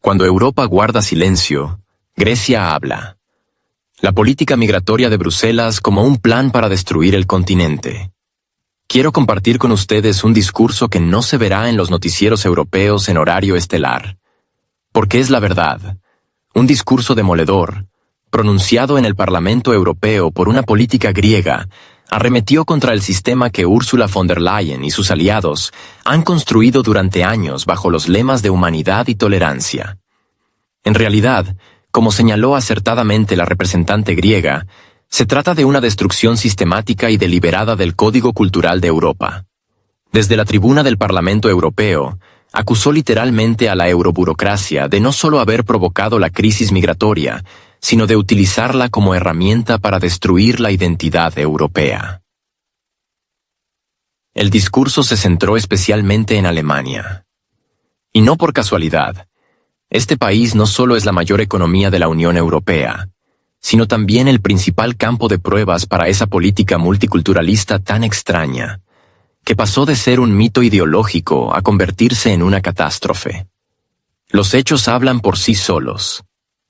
Cuando Europa guarda silencio, Grecia habla. La política migratoria de Bruselas como un plan para destruir el continente. Quiero compartir con ustedes un discurso que no se verá en los noticieros europeos en horario estelar. Porque es la verdad. Un discurso demoledor, pronunciado en el Parlamento Europeo por una política griega, arremetió contra el sistema que Ursula von der Leyen y sus aliados han construido durante años bajo los lemas de humanidad y tolerancia. En realidad, como señaló acertadamente la representante griega, se trata de una destrucción sistemática y deliberada del código cultural de Europa. Desde la tribuna del Parlamento Europeo, acusó literalmente a la euroburocracia de no solo haber provocado la crisis migratoria, sino de utilizarla como herramienta para destruir la identidad europea. El discurso se centró especialmente en Alemania. Y no por casualidad. Este país no solo es la mayor economía de la Unión Europea, sino también el principal campo de pruebas para esa política multiculturalista tan extraña, que pasó de ser un mito ideológico a convertirse en una catástrofe. Los hechos hablan por sí solos.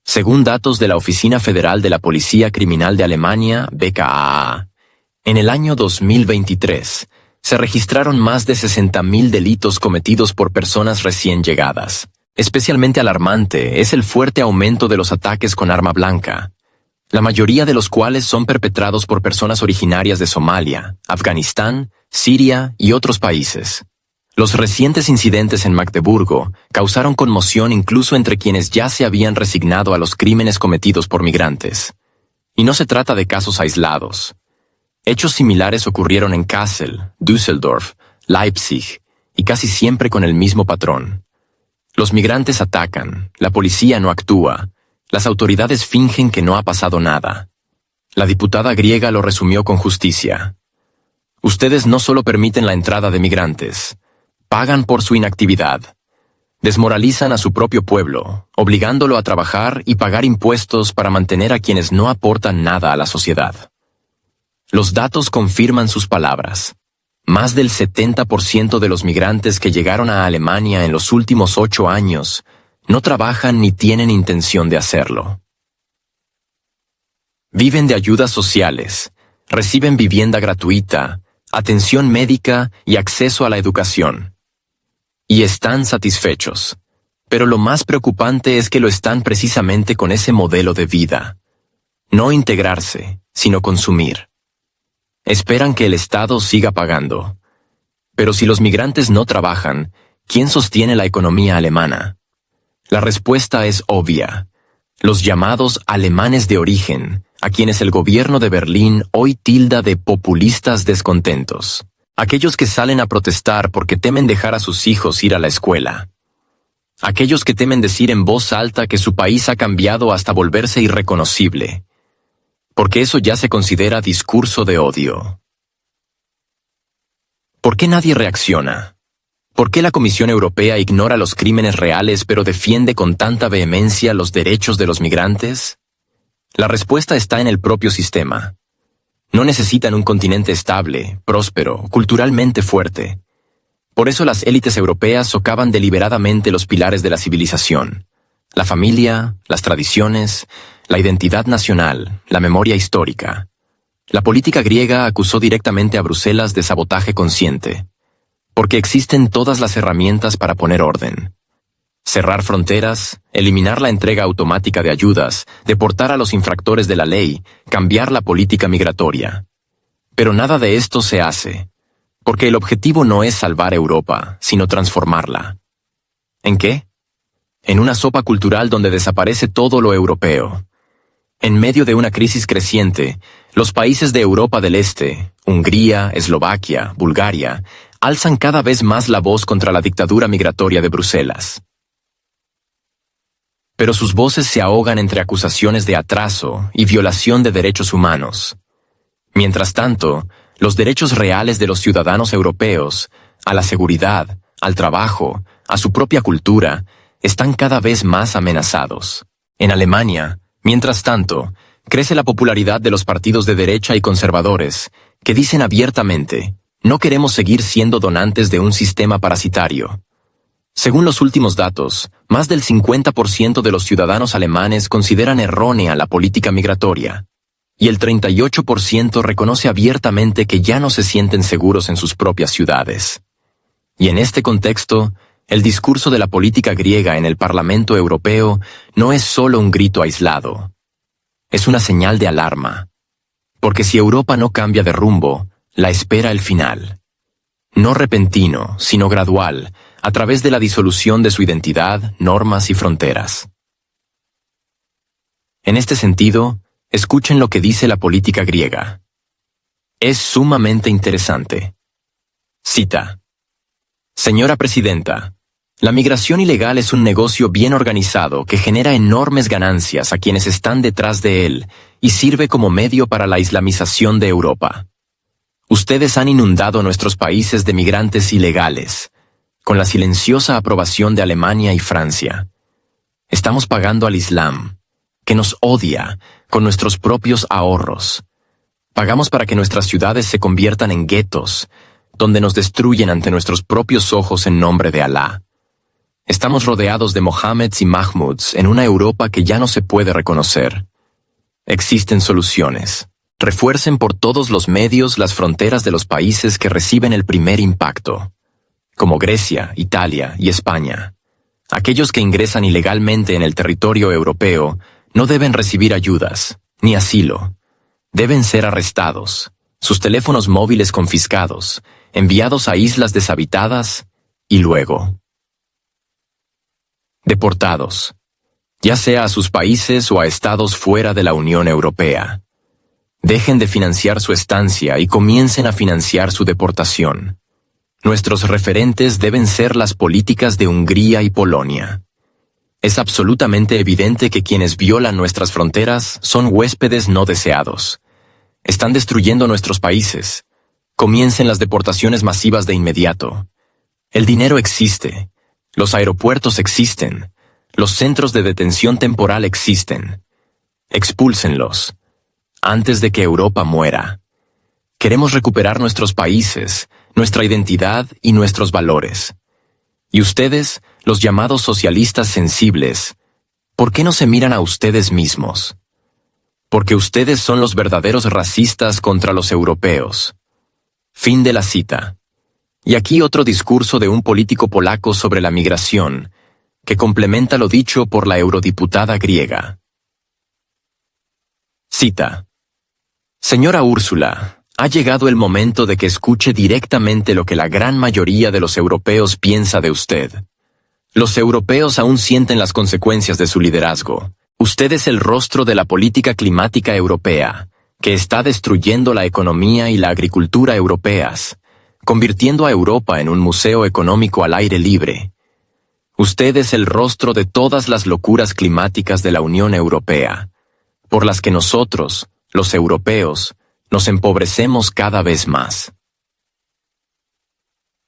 Según datos de la Oficina Federal de la Policía Criminal de Alemania, BKA, en el año 2023 se registraron más de 60.000 delitos cometidos por personas recién llegadas. Especialmente alarmante es el fuerte aumento de los ataques con arma blanca, la mayoría de los cuales son perpetrados por personas originarias de Somalia, Afganistán, Siria y otros países. Los recientes incidentes en Magdeburgo causaron conmoción incluso entre quienes ya se habían resignado a los crímenes cometidos por migrantes. Y no se trata de casos aislados. Hechos similares ocurrieron en Kassel, Düsseldorf, Leipzig, y casi siempre con el mismo patrón. Los migrantes atacan, la policía no actúa, las autoridades fingen que no ha pasado nada. La diputada griega lo resumió con justicia. Ustedes no solo permiten la entrada de migrantes, pagan por su inactividad. Desmoralizan a su propio pueblo, obligándolo a trabajar y pagar impuestos para mantener a quienes no aportan nada a la sociedad. Los datos confirman sus palabras. Más del 70% de los migrantes que llegaron a Alemania en los últimos 8 años no trabajan ni tienen intención de hacerlo. Viven de ayudas sociales, reciben vivienda gratuita, atención médica y acceso a la educación. Y están satisfechos. Pero lo más preocupante es que lo están precisamente con ese modelo de vida. No integrarse, sino consumir. Esperan que el Estado siga pagando. Pero si los migrantes no trabajan, ¿quién sostiene la economía alemana? La respuesta es obvia. Los llamados alemanes de origen, a quienes el gobierno de Berlín hoy tilda de populistas descontentos. Aquellos que salen a protestar porque temen dejar a sus hijos ir a la escuela. Aquellos que temen decir en voz alta que su país ha cambiado hasta volverse irreconocible. Porque eso ya se considera discurso de odio. ¿Por qué nadie reacciona? ¿Por qué la Comisión Europea ignora los crímenes reales pero defiende con tanta vehemencia los derechos de los migrantes? La respuesta está en el propio sistema. No necesitan un continente estable, próspero, culturalmente fuerte. Por eso las élites europeas socavan deliberadamente los pilares de la civilización: la familia, las tradiciones, la identidad nacional, la memoria histórica. La política griega acusó directamente a Bruselas de sabotaje consciente, porque existen todas las herramientas para poner orden. Cerrar fronteras, eliminar la entrega automática de ayudas, deportar a los infractores de la ley, cambiar la política migratoria. Pero nada de esto se hace, porque el objetivo no es salvar Europa, sino transformarla. ¿En qué? En una sopa cultural donde desaparece todo lo europeo. En medio de una crisis creciente, los países de Europa del Este, Hungría, Eslovaquia, Bulgaria, alzan cada vez más la voz contra la dictadura migratoria de Bruselas. Pero sus voces se ahogan entre acusaciones de atraso y violación de derechos humanos. Mientras tanto, los derechos reales de los ciudadanos europeos, a la seguridad, al trabajo, a su propia cultura, están cada vez más amenazados. En Alemania, mientras tanto, crece la popularidad de los partidos de derecha y conservadores, que dicen abiertamente: no queremos seguir siendo donantes de un sistema parasitario. Según los últimos datos, más del 50% de los ciudadanos alemanes consideran errónea la política migratoria, y el 38% reconoce abiertamente que ya no se sienten seguros en sus propias ciudades. Y en este contexto, el discurso de la política griega en el Parlamento Europeo no es solo un grito aislado. Es una señal de alarma. Porque si Europa no cambia de rumbo, la espera el final. No repentino, sino gradual, a través de la disolución de su identidad, normas y fronteras. En este sentido, escuchen lo que dice la política griega. Es sumamente interesante. Cita. Señora Presidenta, la migración ilegal es un negocio bien organizado que genera enormes ganancias a quienes están detrás de él y sirve como medio para la islamización de Europa. Ustedes han inundado nuestros países de migrantes ilegales, con la silenciosa aprobación de Alemania y Francia. Estamos pagando al Islam, que nos odia, con nuestros propios ahorros. Pagamos para que nuestras ciudades se conviertan en guetos, donde nos destruyen ante nuestros propios ojos en nombre de Alá. Estamos rodeados de Mohammeds y Mahmuds en una Europa que ya no se puede reconocer. Existen soluciones. Refuercen por todos los medios las fronteras de los países que reciben el primer impacto, como Grecia, Italia y España. Aquellos que ingresan ilegalmente en el territorio europeo no deben recibir ayudas, ni asilo. Deben ser arrestados, sus teléfonos móviles confiscados, enviados a islas deshabitadas y luego deportados, ya sea a sus países o a estados fuera de la Unión Europea. Dejen de financiar su estancia y comiencen a financiar su deportación. Nuestros referentes deben ser las políticas de Hungría y Polonia. Es absolutamente evidente que quienes violan nuestras fronteras son huéspedes no deseados. Están destruyendo nuestros países. Comiencen las deportaciones masivas de inmediato. El dinero existe. Los aeropuertos existen. Los centros de detención temporal existen. Expúlsenlos. Antes de que Europa muera. Queremos recuperar nuestros países, nuestra identidad y nuestros valores. Y ustedes, los llamados socialistas sensibles, ¿por qué no se miran a ustedes mismos? Porque ustedes son los verdaderos racistas contra los europeos. Fin de la cita. Y aquí otro discurso de un político polaco sobre la migración, que complementa lo dicho por la eurodiputada griega. Cita. Señora Úrsula, ha llegado el momento de que escuche directamente lo que la gran mayoría de los europeos piensa de usted. Los europeos aún sienten las consecuencias de su liderazgo. Usted es el rostro de la política climática europea, que está destruyendo la economía y la agricultura europeas, convirtiendo a Europa en un museo económico al aire libre. Usted es el rostro de todas las locuras climáticas de la Unión Europea, por las que nosotros, los europeos, nos empobrecemos cada vez más.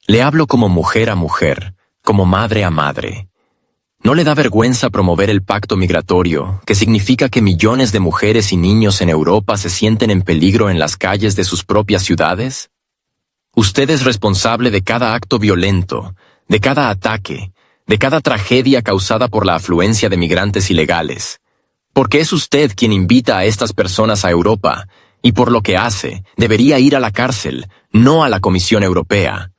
Le hablo como mujer a mujer, como madre a madre. ¿No le da vergüenza promover el pacto migratorio, que significa que millones de mujeres y niños en Europa se sienten en peligro en las calles de sus propias ciudades? Usted es responsable de cada acto violento, de cada ataque, de cada tragedia causada por la afluencia de migrantes ilegales. Porque es usted quien invita a estas personas a Europa, y por lo que hace, debería ir a la cárcel, no a la Comisión Europea.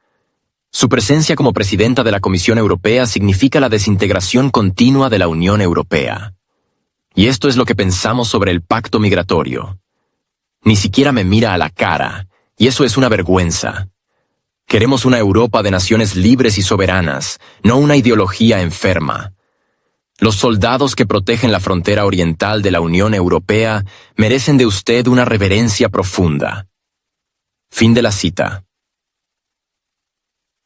Su presencia como presidenta de la Comisión Europea significa la desintegración continua de la Unión Europea. Y esto es lo que pensamos sobre el pacto migratorio. Ni siquiera me mira a la cara, y eso es una vergüenza. Queremos una Europa de naciones libres y soberanas, no una ideología enferma. Los soldados que protegen la frontera oriental de la Unión Europea merecen de usted una reverencia profunda. Fin de la cita.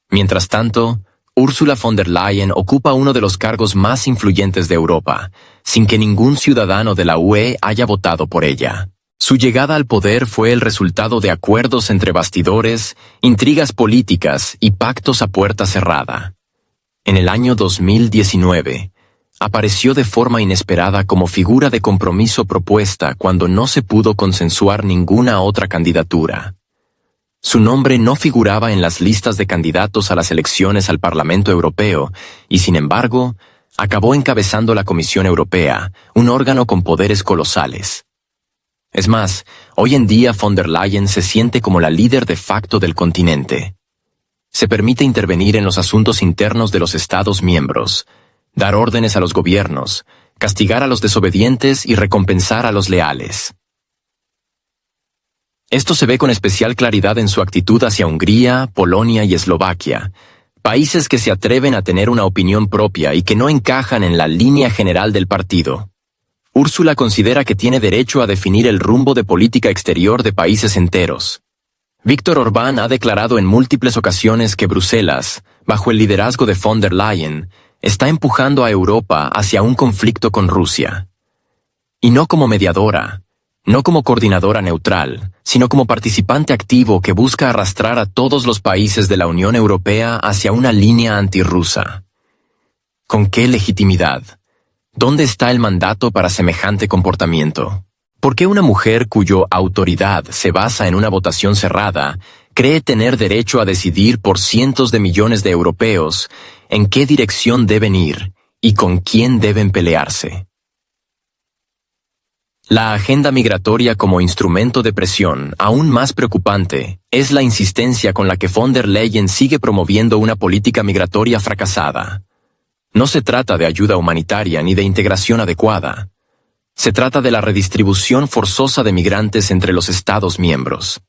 Mientras tanto, Ursula von der Leyen ocupa uno de los cargos más influyentes de Europa, sin que ningún ciudadano de la UE haya votado por ella. Su llegada al poder fue el resultado de acuerdos entre bastidores, intrigas políticas y pactos a puerta cerrada. En el año 2019, apareció de forma inesperada como figura de compromiso propuesta cuando no se pudo consensuar ninguna otra candidatura. Su nombre no figuraba en las listas de candidatos a las elecciones al Parlamento Europeo y, sin embargo, acabó encabezando la Comisión Europea, un órgano con poderes colosales. Es más, hoy en día von der Leyen se siente como la líder de facto del continente. Se permite intervenir en los asuntos internos de los Estados miembros, dar órdenes a los gobiernos, castigar a los desobedientes y recompensar a los leales. Esto se ve con especial claridad en su actitud hacia Hungría, Polonia y Eslovaquia, países que se atreven a tener una opinión propia y que no encajan en la línea general del partido. Úrsula considera que tiene derecho a definir el rumbo de política exterior de países enteros. Viktor Orbán ha declarado en múltiples ocasiones que Bruselas, bajo el liderazgo de von der Leyen, está empujando a Europa hacia un conflicto con Rusia. Y no como mediadora, no como coordinadora neutral, sino como participante activo que busca arrastrar a todos los países de la Unión Europea hacia una línea antirrusa. ¿Con qué legitimidad? ¿Dónde está el mandato para semejante comportamiento? ¿Por qué una mujer cuya autoridad se basa en una votación cerrada cree tener derecho a decidir por cientos de millones de europeos en qué dirección deben ir y con quién deben pelearse? La agenda migratoria como instrumento de presión, aún más preocupante, es la insistencia con la que von der Leyen sigue promoviendo una política migratoria fracasada. No se trata de ayuda humanitaria ni de integración adecuada. Se trata de la redistribución forzosa de migrantes entre los Estados miembros.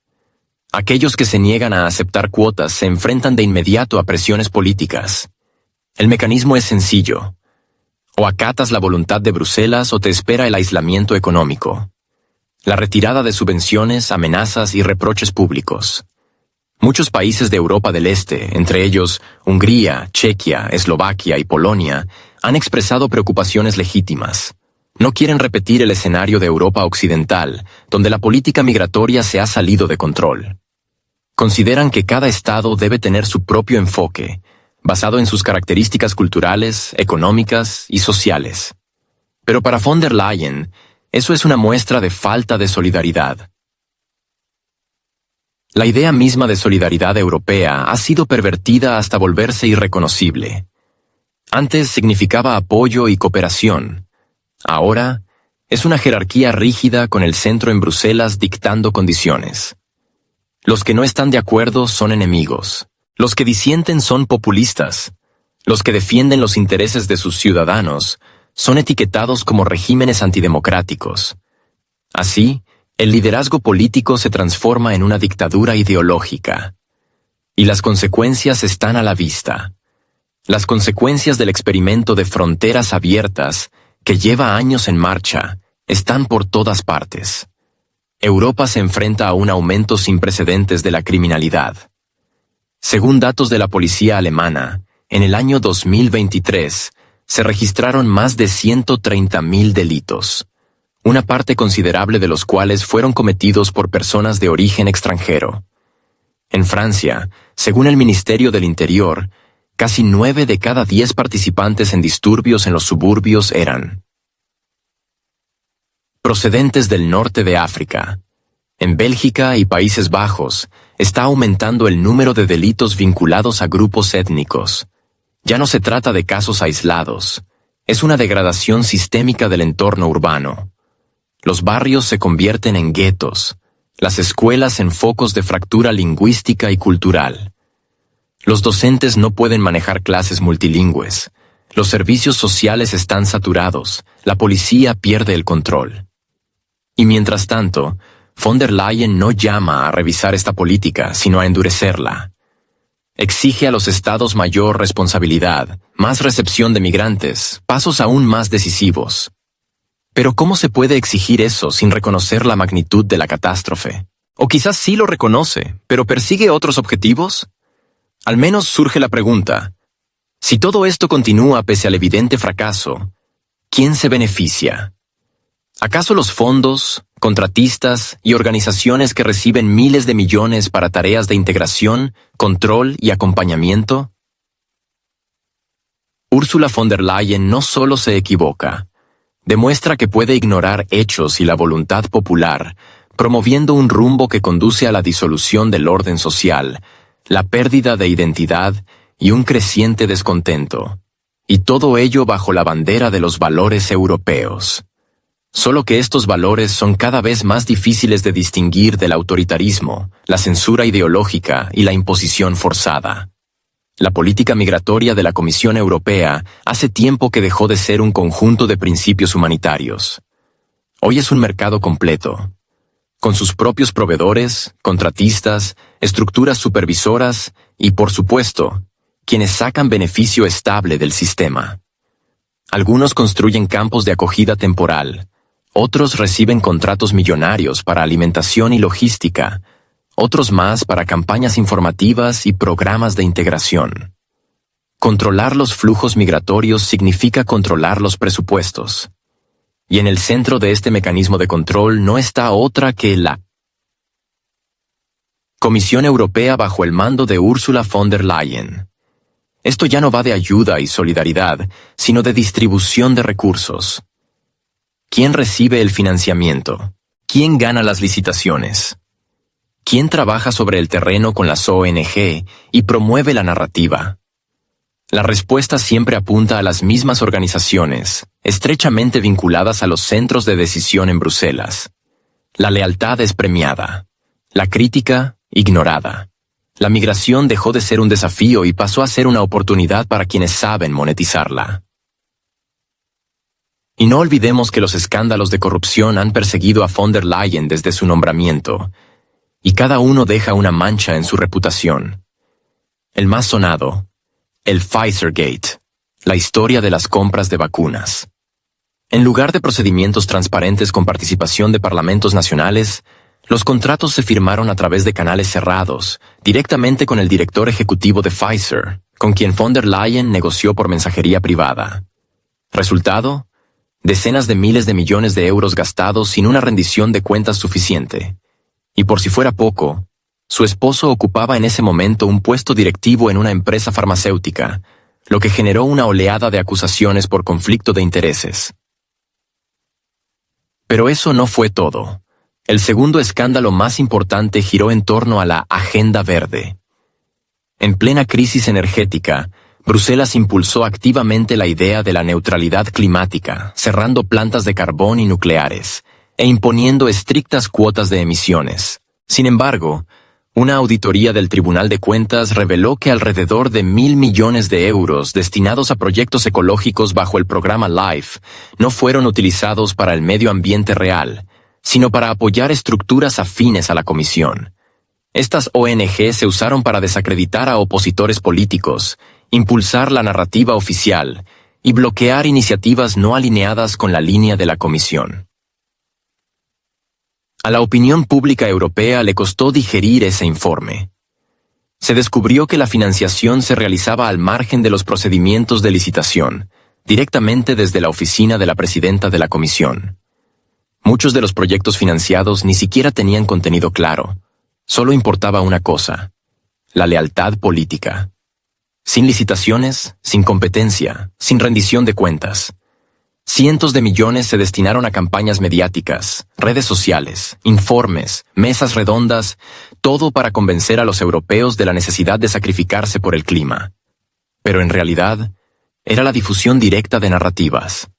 Aquellos que se niegan a aceptar cuotas se enfrentan de inmediato a presiones políticas. El mecanismo es sencillo. O acatas la voluntad de Bruselas o te espera el aislamiento económico. La retirada de subvenciones, amenazas y reproches públicos. Muchos países de Europa del Este, entre ellos Hungría, Chequia, Eslovaquia y Polonia, han expresado preocupaciones legítimas. No quieren repetir el escenario de Europa Occidental, donde la política migratoria se ha salido de control. Consideran que cada Estado debe tener su propio enfoque, basado en sus características culturales, económicas y sociales. Pero para von der Leyen, eso es una muestra de falta de solidaridad. La idea misma de solidaridad europea ha sido pervertida hasta volverse irreconocible. Antes significaba apoyo y cooperación. Ahora es una jerarquía rígida con el centro en Bruselas dictando condiciones. Los que no están de acuerdo son enemigos. Los que disienten son populistas. Los que defienden los intereses de sus ciudadanos son etiquetados como regímenes antidemocráticos. Así, el liderazgo político se transforma en una dictadura ideológica. Y las consecuencias están a la vista. Las consecuencias del experimento de fronteras abiertas, que lleva años en marcha, están por todas partes. Europa se enfrenta a un aumento sin precedentes de la criminalidad. Según datos de la policía alemana, en el año 2023 se registraron más de 130.000 delitos, una parte considerable de los cuales fueron cometidos por personas de origen extranjero. En Francia, según el Ministerio del Interior, casi 9 de cada 10 participantes en disturbios en los suburbios eran procedentes del norte de África. En Bélgica y Países Bajos está aumentando el número de delitos vinculados a grupos étnicos. Ya no se trata de casos aislados, es una degradación sistémica del entorno urbano. Los barrios se convierten en guetos, las escuelas en focos de fractura lingüística y cultural. Los docentes no pueden manejar clases multilingües, los servicios sociales están saturados, la policía pierde el control. Y mientras tanto, von der Leyen no llama a revisar esta política, sino a endurecerla. Exige a los estados mayor responsabilidad, más recepción de migrantes, pasos aún más decisivos. Pero ¿cómo se puede exigir eso sin reconocer la magnitud de la catástrofe? O quizás sí lo reconoce, pero persigue otros objetivos. Al menos surge la pregunta, si todo esto continúa pese al evidente fracaso, ¿quién se beneficia? ¿Acaso los fondos, contratistas y organizaciones que reciben miles de millones para tareas de integración, control y acompañamiento? Ursula von der Leyen no solo se equivoca, demuestra que puede ignorar hechos y la voluntad popular promoviendo un rumbo que conduce a la disolución del orden social, la pérdida de identidad y un creciente descontento. Y todo ello bajo la bandera de los valores europeos. Solo que estos valores son cada vez más difíciles de distinguir del autoritarismo, la censura ideológica y la imposición forzada. La política migratoria de la Comisión Europea hace tiempo que dejó de ser un conjunto de principios humanitarios. Hoy es un mercado completo, con sus propios proveedores, contratistas, estructuras supervisoras y, por supuesto, quienes sacan beneficio estable del sistema. Algunos construyen campos de acogida temporal, otros reciben contratos millonarios para alimentación y logística, otros más para campañas informativas y programas de integración. Controlar los flujos migratorios significa controlar los presupuestos. Y en el centro de este mecanismo de control no está otra que la Comisión Europea bajo el mando de Ursula von der Leyen. Esto ya no va de ayuda y solidaridad, sino de distribución de recursos. ¿Quién recibe el financiamiento? ¿Quién gana las licitaciones? ¿Quién trabaja sobre el terreno con las ONG y promueve la narrativa? La respuesta siempre apunta a las mismas organizaciones, estrechamente vinculadas a los centros de decisión en Bruselas. La lealtad es premiada, la crítica, ignorada. La migración dejó de ser un desafío y pasó a ser una oportunidad para quienes saben monetizarla. Y no olvidemos que los escándalos de corrupción han perseguido a von der Leyen desde su nombramiento, y cada uno deja una mancha en su reputación. El más sonado, el Pfizergate, la historia de las compras de vacunas. En lugar de procedimientos transparentes con participación de parlamentos nacionales, los contratos se firmaron a través de canales cerrados, directamente con el director ejecutivo de Pfizer, con quien von der Leyen negoció por mensajería privada. Resultado: decenas de miles de millones de euros gastados sin una rendición de cuentas suficiente. Y por si fuera poco, su esposo ocupaba en ese momento un puesto directivo en una empresa farmacéutica, lo que generó una oleada de acusaciones por conflicto de intereses. Pero eso no fue todo. El segundo escándalo más importante giró en torno a la Agenda Verde. En plena crisis energética, Bruselas impulsó activamente la idea de la neutralidad climática, cerrando plantas de carbón y nucleares, e imponiendo estrictas cuotas de emisiones. Sin embargo, una auditoría del Tribunal de Cuentas reveló que alrededor de 1.000 millones de euros destinados a proyectos ecológicos bajo el programa LIFE no fueron utilizados para el medio ambiente real, sino para apoyar estructuras afines a la Comisión. Estas ONG se usaron para desacreditar a opositores políticos, impulsar la narrativa oficial y bloquear iniciativas no alineadas con la línea de la Comisión. A la opinión pública europea le costó digerir ese informe. Se descubrió que la financiación se realizaba al margen de los procedimientos de licitación, directamente desde la oficina de la presidenta de la Comisión. Muchos de los proyectos financiados ni siquiera tenían contenido claro. Solo importaba una cosa: la lealtad política. Sin licitaciones, sin competencia, sin rendición de cuentas. Cientos de millones se destinaron a campañas mediáticas, redes sociales, informes, mesas redondas, todo para convencer a los europeos de la necesidad de sacrificarse por el clima. Pero en realidad, era la difusión directa de narrativas.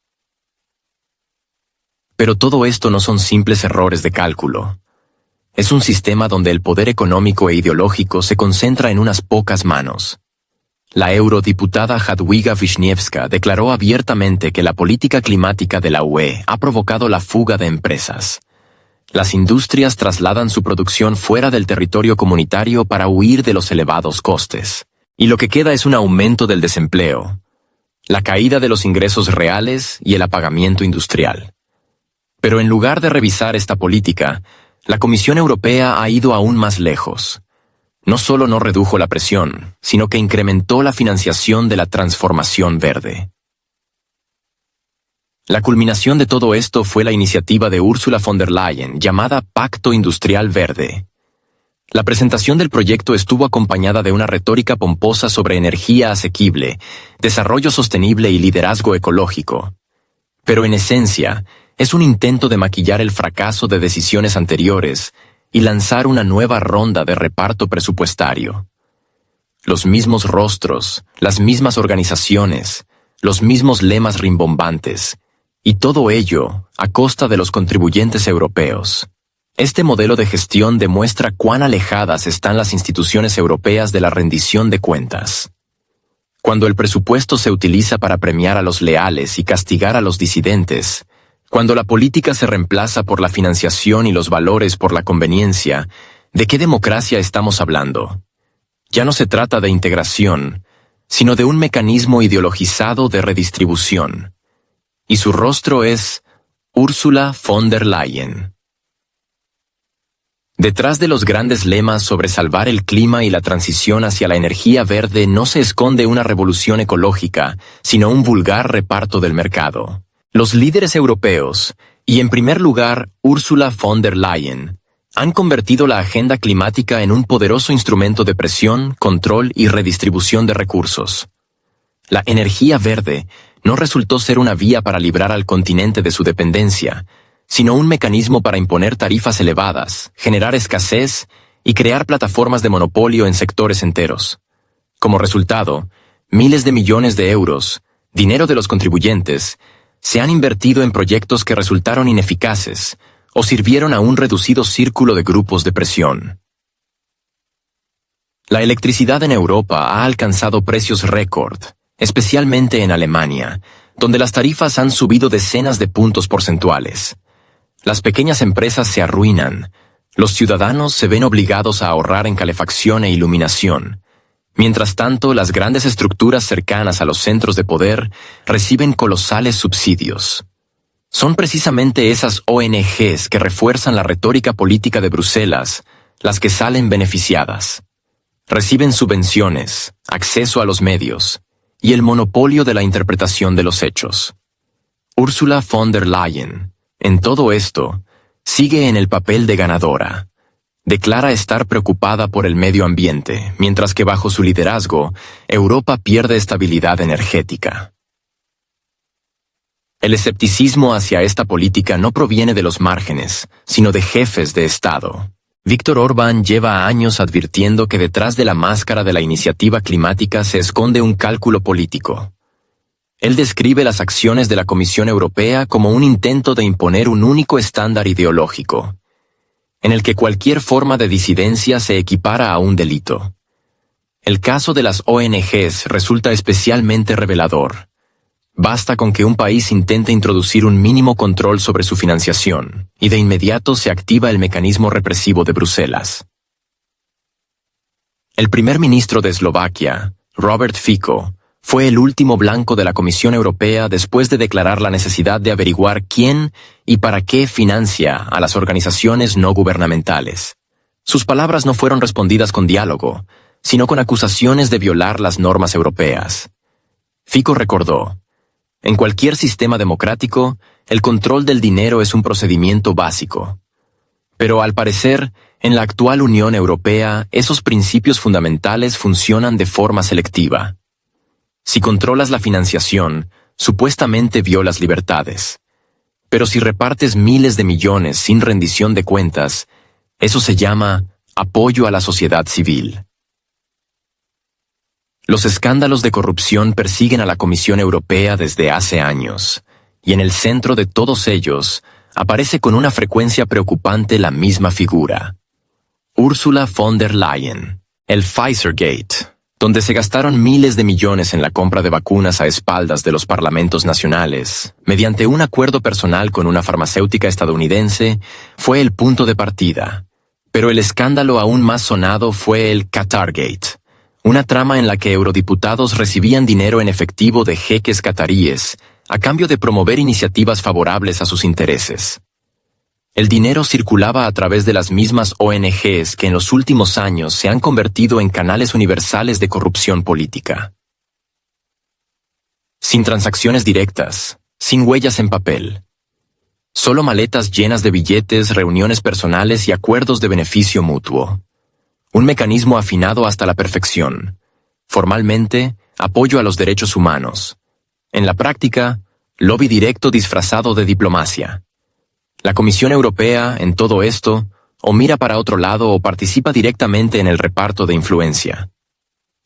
Pero todo esto no son simples errores de cálculo. Es un sistema donde el poder económico e ideológico se concentra en unas pocas manos. La eurodiputada Jadwiga Wiśniewska declaró abiertamente que la política climática de la UE ha provocado la fuga de empresas. Las industrias trasladan su producción fuera del territorio comunitario para huir de los elevados costes. Y lo que queda es un aumento del desempleo, la caída de los ingresos reales y el apagamiento industrial. Pero en lugar de revisar esta política, la Comisión Europea ha ido aún más lejos. No solo no redujo la presión, sino que incrementó la financiación de la transformación verde. La culminación de todo esto fue la iniciativa de Ursula von der Leyen llamada Pacto Industrial Verde. La presentación del proyecto estuvo acompañada de una retórica pomposa sobre energía asequible, desarrollo sostenible y liderazgo ecológico. Pero en esencia, es un intento de maquillar el fracaso de decisiones anteriores y lanzar una nueva ronda de reparto presupuestario. Los mismos rostros, las mismas organizaciones, los mismos lemas rimbombantes, y todo ello a costa de los contribuyentes europeos. Este modelo de gestión demuestra cuán alejadas están las instituciones europeas de la rendición de cuentas. Cuando el presupuesto se utiliza para premiar a los leales y castigar a los disidentes, cuando la política se reemplaza por la financiación y los valores por la conveniencia, ¿de qué democracia estamos hablando? Ya no se trata de integración, sino de un mecanismo ideologizado de redistribución. Y su rostro es Ursula von der Leyen. Detrás de los grandes lemas sobre salvar el clima y la transición hacia la energía verde no se esconde una revolución ecológica, sino un vulgar reparto del mercado. Los líderes europeos, y en primer lugar Ursula von der Leyen, han convertido la agenda climática en un poderoso instrumento de presión, control y redistribución de recursos. La energía verde no resultó ser una vía para librar al continente de su dependencia, sino un mecanismo para imponer tarifas elevadas, generar escasez y crear plataformas de monopolio en sectores enteros. Como resultado, miles de millones de euros, dinero de los contribuyentes, se han invertido en proyectos que resultaron ineficaces o sirvieron a un reducido círculo de grupos de presión. La electricidad en Europa ha alcanzado precios récord, especialmente en Alemania, donde las tarifas han subido decenas de puntos porcentuales. Las pequeñas empresas se arruinan, los ciudadanos se ven obligados a ahorrar en calefacción e iluminación. Mientras tanto, las grandes estructuras cercanas a los centros de poder reciben colosales subsidios. Son precisamente esas ONGs que refuerzan la retórica política de Bruselas las que salen beneficiadas. Reciben subvenciones, acceso a los medios y el monopolio de la interpretación de los hechos. Ursula von der Leyen, en todo esto, sigue en el papel de ganadora. Declara estar preocupada por el medio ambiente, mientras que bajo su liderazgo, Europa pierde estabilidad energética. El escepticismo hacia esta política no proviene de los márgenes, sino de jefes de Estado. Viktor Orbán lleva años advirtiendo que detrás de la máscara de la iniciativa climática se esconde un cálculo político. Él describe las acciones de la Comisión Europea como un intento de imponer un único estándar ideológico, en el que cualquier forma de disidencia se equipara a un delito. El caso de las ONGs resulta especialmente revelador. Basta con que un país intente introducir un mínimo control sobre su financiación, y de inmediato se activa el mecanismo represivo de Bruselas. El primer ministro de Eslovaquia, Robert Fico, fue el último blanco de la Comisión Europea después de declarar la necesidad de averiguar quién y para qué financia a las organizaciones no gubernamentales. Sus palabras no fueron respondidas con diálogo, sino con acusaciones de violar las normas europeas. Fico recordó: en cualquier sistema democrático, el control del dinero es un procedimiento básico. Pero al parecer, en la actual Unión Europea, esos principios fundamentales funcionan de forma selectiva. Si controlas la financiación, supuestamente violas libertades. Pero si repartes miles de millones sin rendición de cuentas, eso se llama apoyo a la sociedad civil. Los escándalos de corrupción persiguen a la Comisión Europea desde hace años, y en el centro de todos ellos aparece con una frecuencia preocupante la misma figura: Ursula von der Leyen. El Pfizergate, donde se gastaron miles de millones en la compra de vacunas a espaldas de los parlamentos nacionales, mediante un acuerdo personal con una farmacéutica estadounidense, fue el punto de partida. Pero el escándalo aún más sonado fue el Qatargate, una trama en la que eurodiputados recibían dinero en efectivo de jeques cataríes a cambio de promover iniciativas favorables a sus intereses. El dinero circulaba a través de las mismas ONGs que en los últimos años se han convertido en canales universales de corrupción política. Sin transacciones directas, sin huellas en papel. Solo maletas llenas de billetes, reuniones personales y acuerdos de beneficio mutuo. Un mecanismo afinado hasta la perfección. Formalmente, apoyo a los derechos humanos. En la práctica, lobby directo disfrazado de diplomacia. La Comisión Europea, en todo esto, o mira para otro lado o participa directamente en el reparto de influencia.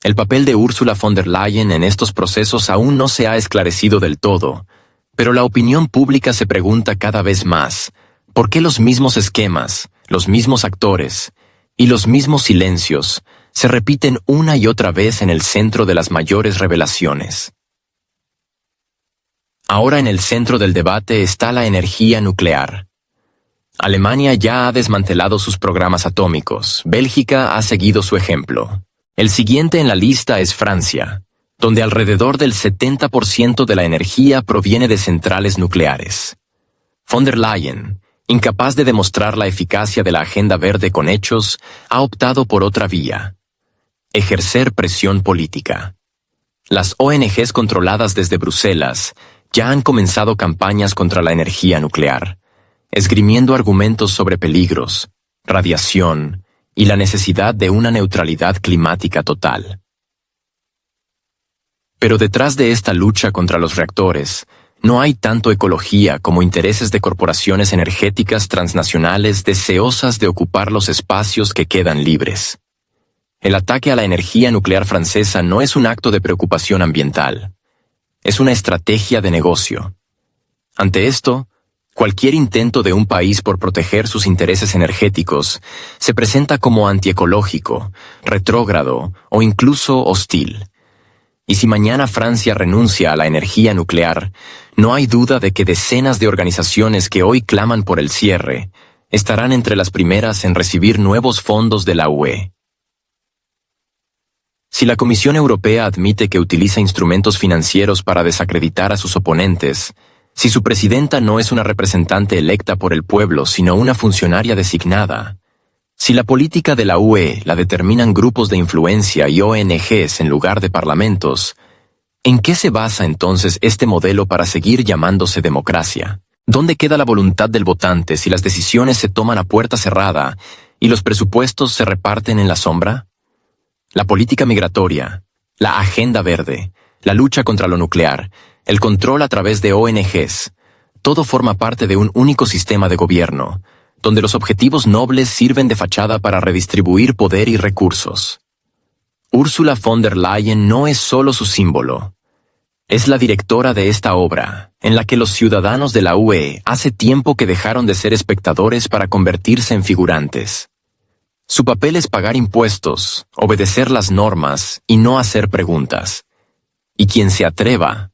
El papel de Ursula von der Leyen en estos procesos aún no se ha esclarecido del todo, pero la opinión pública se pregunta cada vez más, ¿por qué los mismos esquemas, los mismos actores y los mismos silencios se repiten una y otra vez en el centro de las mayores revelaciones? Ahora en el centro del debate está la energía nuclear. Alemania ya ha desmantelado sus programas atómicos, Bélgica ha seguido su ejemplo. El siguiente en la lista es Francia, donde alrededor del 70% de la energía proviene de centrales nucleares. Von der Leyen, incapaz de demostrar la eficacia de la Agenda Verde con hechos, ha optado por otra vía: ejercer presión política. Las ONGs controladas desde Bruselas ya han comenzado campañas contra la energía nuclear, esgrimiendo argumentos sobre peligros, radiación y la necesidad de una neutralidad climática total. Pero detrás de esta lucha contra los reactores, no hay tanto ecología como intereses de corporaciones energéticas transnacionales deseosas de ocupar los espacios que quedan libres. El ataque a la energía nuclear francesa no es un acto de preocupación ambiental, es una estrategia de negocio. Ante esto, cualquier intento de un país por proteger sus intereses energéticos se presenta como antiecológico, retrógrado o incluso hostil. Y si mañana Francia renuncia a la energía nuclear, no hay duda de que decenas de organizaciones que hoy claman por el cierre estarán entre las primeras en recibir nuevos fondos de la UE. Si la Comisión Europea admite que utiliza instrumentos financieros para desacreditar a sus oponentes, si su presidenta no es una representante electa por el pueblo, sino una funcionaria designada, si la política de la UE la determinan grupos de influencia y ONGs en lugar de parlamentos, ¿en qué se basa entonces este modelo para seguir llamándose democracia? ¿Dónde queda la voluntad del votante si las decisiones se toman a puerta cerrada y los presupuestos se reparten en la sombra? La política migratoria, la Agenda Verde, la lucha contra lo nuclear, el control a través de ONGs, todo forma parte de un único sistema de gobierno, donde los objetivos nobles sirven de fachada para redistribuir poder y recursos. Ursula von der Leyen no es solo su símbolo, es la directora de esta obra, en la que los ciudadanos de la UE hace tiempo que dejaron de ser espectadores para convertirse en figurantes. Su papel es pagar impuestos, obedecer las normas y no hacer preguntas. Y quien se atreva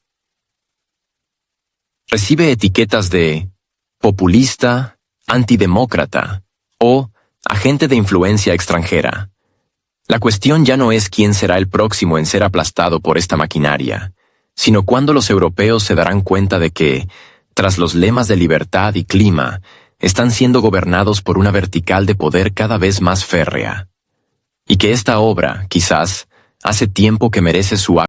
recibe etiquetas de populista, antidemócrata o agente de influencia extranjera. La cuestión ya no es quién será el próximo en ser aplastado por esta maquinaria, sino cuándo los europeos se darán cuenta de que, tras los lemas de libertad y clima, están siendo gobernados por una vertical de poder cada vez más férrea. Y que esta obra, quizás, hace tiempo que merece su